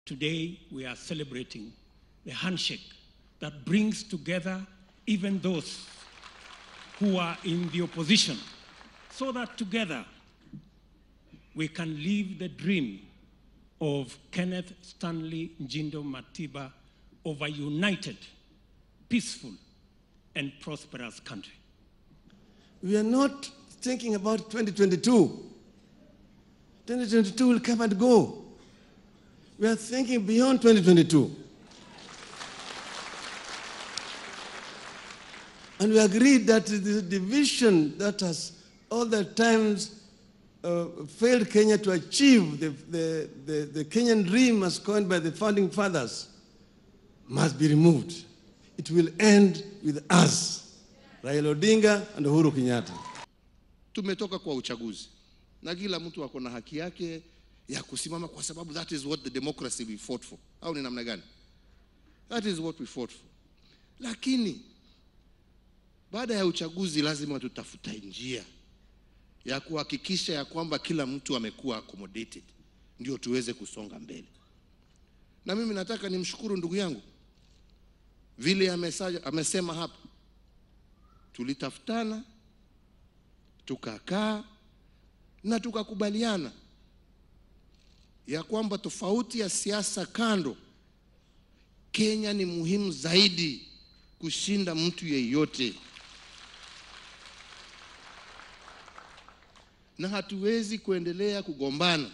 Today we are celebrating the handshake that brings together even those who are in the opposition, so that together we can live the dream of Kenneth Stanley Njindo Matiba of a united, peaceful, and prosperous country. We are not thinking about 2022. 2022 will come and go. We are thinking beyond 2022. And we agreed that the division that has all the times failed Kenya to achieve the Kenyan dream as coined by the founding fathers must be removed. It will end with us, Raila Odinga and Uhuru Kenyatta. Tumetoka kwa uchaguzi na kila mtu ako na haki yake ya kusimama kwa sababu that is what the democracy we fought for. Au ni namna gani? That is what we fought for. Lakini baada ya uchaguzi lazima tutafuta njia ya kuhakikisha ya kwamba kila mtu amekuwa accommodated ndio tuweze kusonga mbele. Na mimi nataka nimshukuru ndugu yangu vile amesema hapa, tulitafutana, tukakaa na tukakubaliana ya kwamba tofauti ya siasa kando, Kenya ni muhimu zaidi kushinda mtu yeyote. Na hatuwezi kuendelea kugombana